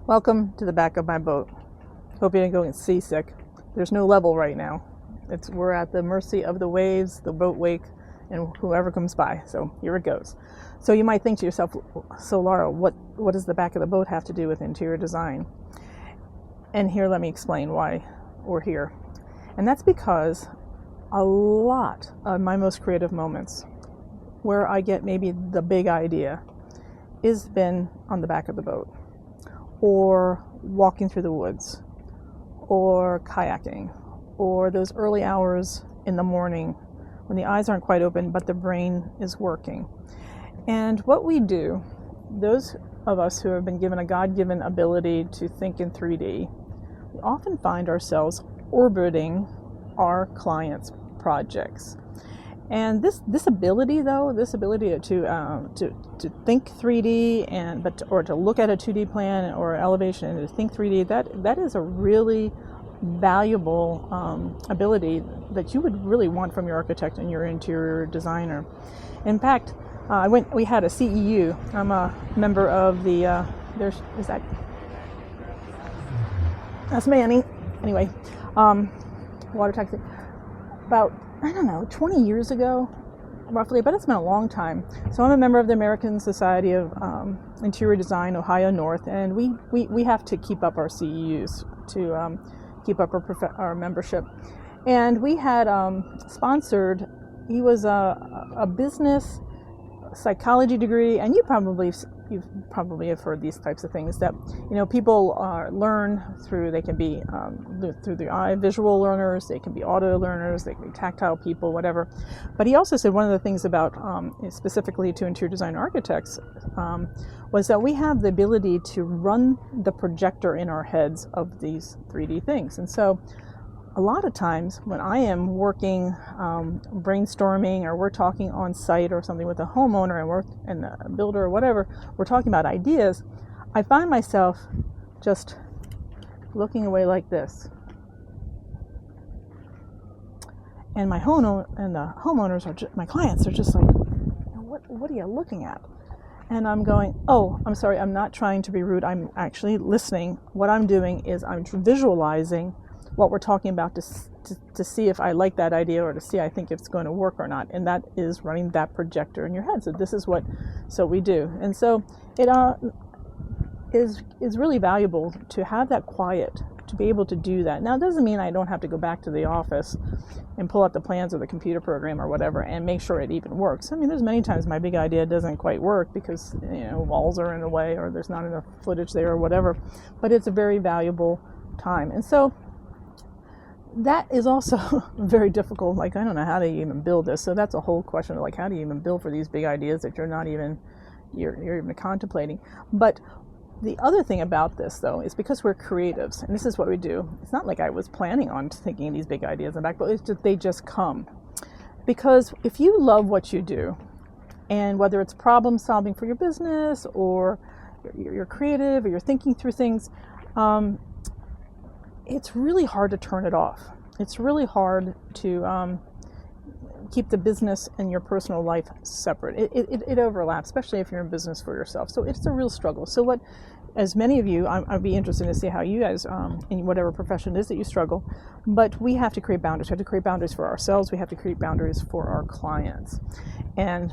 Welcome to the back of my boat. Hope you didn't go get seasick. There's no level right now. We're at the mercy of the waves, the boat wake, and whoever comes by. So here it goes. So you might think to yourself, so Laura, what does the back of the boat have to do with interior design? And here, let me explain why we're here. And that's because a lot of my most creative moments, where I get maybe the big idea, is been on the back of the boat, or walking through the woods, or kayaking, or those early hours in the morning when the eyes aren't quite open but the brain is working. And what we do, those of us who have been given a God-given ability to think in 3D, we often find ourselves orbiting our clients' projects. And this ability, though, to think 3D or to look at a 2D plan or elevation and to think 3D, that is a really valuable ability that you would really want from your architect and your interior designer. In fact, we had a CEU. I'm a member of the. That's Manny. Anyway, water taxi. About 20 years ago, roughly, but it's been a long time. So I'm a member of the American Society of Interior Design, Ohio North, and we have to keep up our CEUs to keep up our membership. And we had sponsored, he was a business psychology degree, and you probably have heard these types of things that people learn through. They can be through the eye, visual learners, they can be audio learners, they can be tactile people, whatever. But he also said one of the things about specifically to interior design architects was that we have the ability to run the projector in our heads of these 3D things. And so a lot of times when I am working, brainstorming, or we're talking on site or something with a homeowner and a builder or whatever, we're talking about ideas, I find myself just looking away like this. And my homeowners my clients are just like, what are you looking at? And I'm going, oh, I'm sorry, I'm not trying to be rude. I'm actually listening. What I'm doing is I'm visualizing what we're talking about to see if I like that idea or to see I think if it's going to work or not. And that is running that projector in your head. So this is what we do. And so it is really valuable to have that quiet, to be able to do that. Now, it doesn't mean I don't have to go back to the office and pull out the plans or the computer program or whatever and make sure it even works. I mean, there's many times my big idea doesn't quite work because walls are in the way or there's not enough footage there or whatever. But it's a very valuable time. And so that is also very difficult. Like, I don't know how to even build this. So that's a whole question of like, how do you even build for these big ideas that you're even contemplating? But the other thing about this, though, is because we're creatives, and this is what we do. It's not like I was planning on thinking these big ideas in the back, but they just come. Because if you love what you do, and whether it's problem solving for your business or you're creative or you're thinking through things, it's really hard to turn it off. It's really hard to keep the business and your personal life separate. It overlaps, especially if you're in business for yourself. So it's a real struggle. So as many of you, I'd be interested to see how you guys, in whatever profession it is that you struggle, but we have to create boundaries. We have to create boundaries for ourselves. We have to create boundaries for our clients. And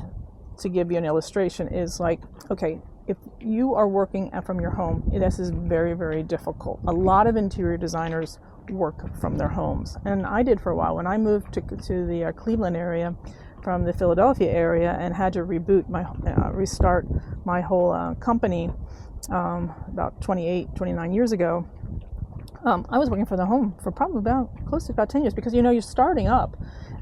to give you an illustration is like, okay, if you are working from your home, this is very, very difficult. A lot of interior designers work from their homes. And I did for a while. When I moved to the Cleveland area from the Philadelphia area and had to restart my whole company about 29 years ago, I was working from the home for probably close to about 10 years because, you're starting up.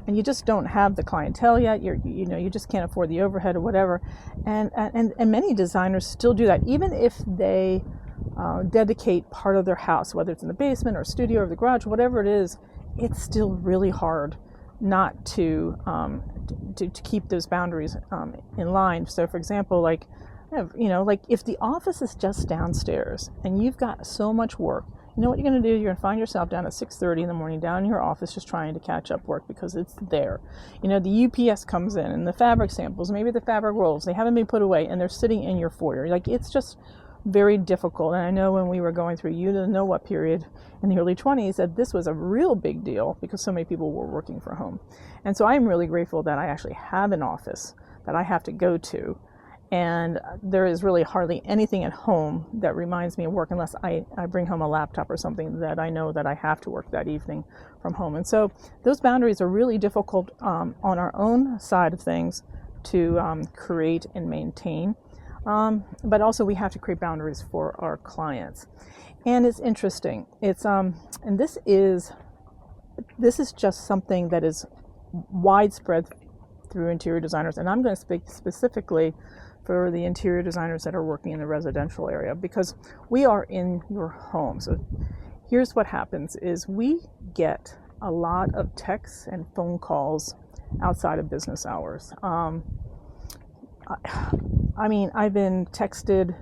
And you just don't have the clientele yet. You just can't afford the overhead or whatever. And many designers still do that, even if they dedicate part of their house, whether it's in the basement or studio or the garage, whatever it is. It's still really hard not to keep those boundaries in line. So, for example, like if the office is just downstairs and you've got so much work. You know what you're going to do? You're going to find yourself down at 6:30 in the morning down in your office just trying to catch up work because it's there. The UPS comes in and the fabric samples, maybe the fabric rolls, they haven't been put away and they're sitting in your foyer. Like, it's just very difficult. And I know when we were going through you didn't know what period in the early 20s that this was a real big deal because so many people were working from home. And so I'm really grateful that I actually have an office that I have to go to. And there is really hardly anything at home that reminds me of work unless I bring home a laptop or something that I know that I have to work that evening from home. And so those boundaries are really difficult on our own side of things to create and maintain. But also we have to create boundaries for our clients. And it's interesting. It's and this is just something that is widespread through interior designers. And I'm going to speak specifically for the interior designers that are working in the residential area because we are in your home. So here's what happens is we get a lot of texts and phone calls outside of business hours. I mean, I've been texted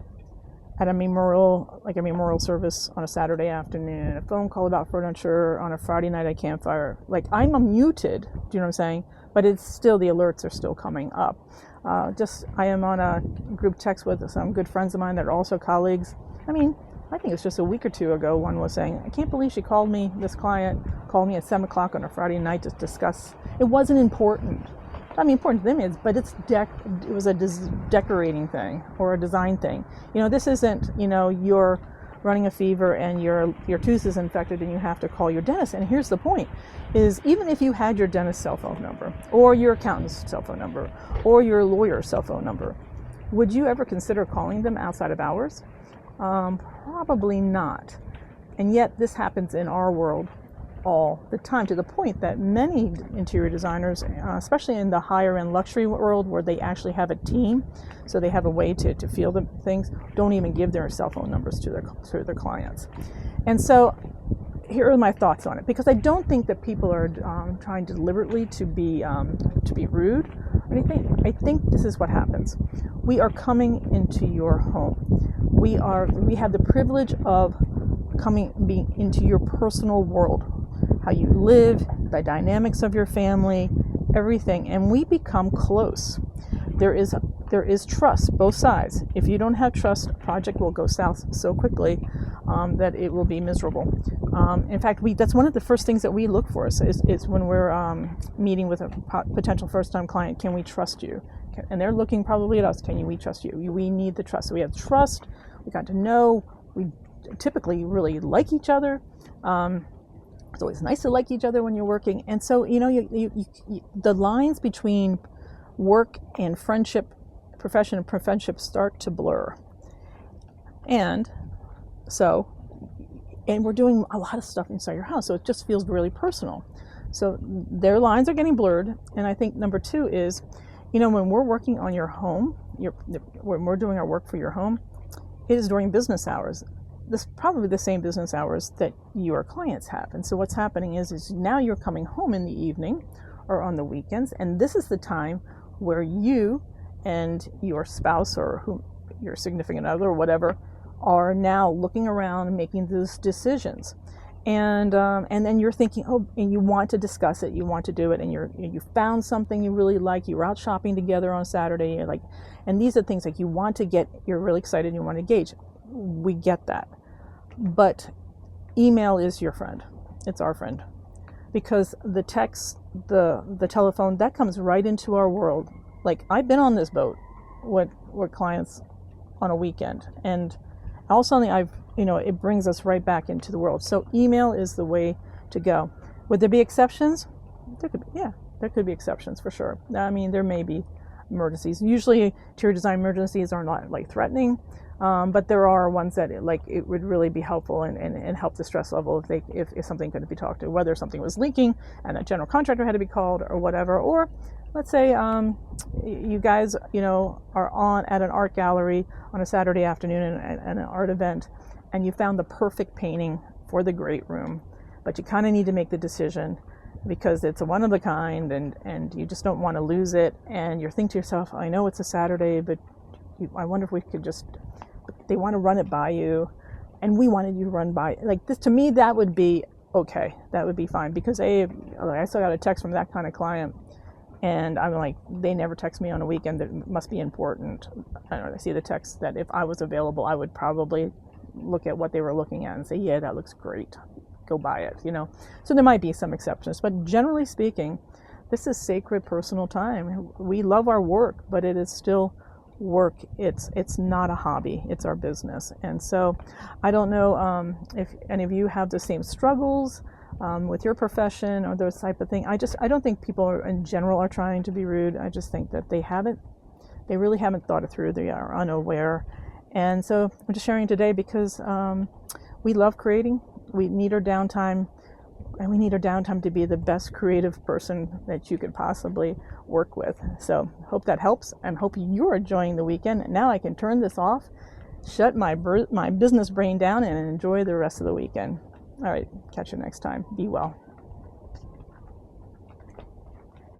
at a memorial service on a Saturday afternoon, a phone call about furniture on a Friday night at campfire. Like, I'm unmuted, do you know what I'm saying? But it's still, the alerts are still coming up. I am on a group text with some good friends of mine that are also colleagues. I mean, I think it's just a week or two ago, one was saying, I can't believe she called me, this client called me at 7 o'clock on a Friday night to discuss. It wasn't important. I mean, important to them is, but it was a decorating thing or a design thing. You know, this isn't, you know, you're running a fever and your tooth is infected and you have to call your dentist. And here's the point, is even if you had your dentist's cell phone number or your accountant's cell phone number or your lawyer's cell phone number, would you ever consider calling them outside of hours? Probably not. And yet this happens in our world all the time, to the point that many interior designers, especially in the higher end luxury world where they actually have a team, so they have a way to feel the things, don't even give their cell phone numbers to their clients. And so here are my thoughts on it, because I don't think that people are trying deliberately to be rude or anything. I think this is what happens. We are coming into your home. We have the privilege of being into your personal world, how you live, the dynamics of your family, everything, and we become close. There is trust, both sides. If you don't have trust, a project will go south so quickly that it will be miserable. In fact, that's one of the first things that we look for is when we're meeting with a potential first-time client, can we trust you? And they're looking probably at us, we trust you? We need the trust. So we have trust, we got to know, we typically really like each other. It's always nice to like each other when you're working. And so, you know, the lines between work and friendship, profession and friendship start to blur. And we're doing a lot of stuff inside your house, so it just feels really personal. So their lines are getting blurred. And I think number two is, you know, when we're working on your home, when we're doing our work for your home, it is during business hours. This is probably the same business hours that your clients have. And so what's happening is now you're coming home in the evening or on the weekends, and this is the time where you and your spouse or your significant other or whatever are now looking around and making those decisions. And then you're thinking, oh, and you want to discuss it, you want to do it, and you found something you really like, you were out shopping together on Saturday, you're like, and these are things like you're really excited and you want to engage. We get that. But email is your friend. It's our friend. Because the text, the telephone, that comes right into our world. Like, I've been on this boat with clients on a weekend, and all of a sudden it brings us right back into the world. So email is the way to go. Would there be exceptions? There could be exceptions for sure. I mean, there may be emergencies. Usually interior design emergencies are not like threatening, but there are ones that it would really be helpful and help the stress level if something could be talked to, whether something was leaking and a general contractor had to be called or whatever. Or let's say you guys are on at an art gallery on a Saturday afternoon and an art event, and you found the perfect painting for the great room, but you kind of need to make the decision because it's a one of a kind and you just don't want to lose it, and you're thinking to yourself, I know it's a Saturday, but I wonder if we could they want to run it by you, and we wanted you to run by like this. To me, that would be okay. That would be fine, because I still got a text from that kind of client And I'm like, they never text me on a weekend. That must be important. I don't know. I see the text that if I was available, I would probably look at what they were looking at and say, yeah, that looks great. Go buy it, you know. So there might be some exceptions, but generally speaking, this is sacred personal time. We love our work, but it is still work. It's not a hobby. It's our business. And so I don't know if any of you have the same struggles with your profession or those type of thing. I don't think people in general are trying to be rude. I just think that they really haven't thought it through. They are unaware. And so I'm just sharing today because we love creating. We need our downtime, and we need our downtime to be the best creative person that you could possibly work with. So hope that helps, and hope you're enjoying the weekend. Now I can turn this off, shut my business brain down, and enjoy the rest of the weekend. All right, catch you next time. Be well.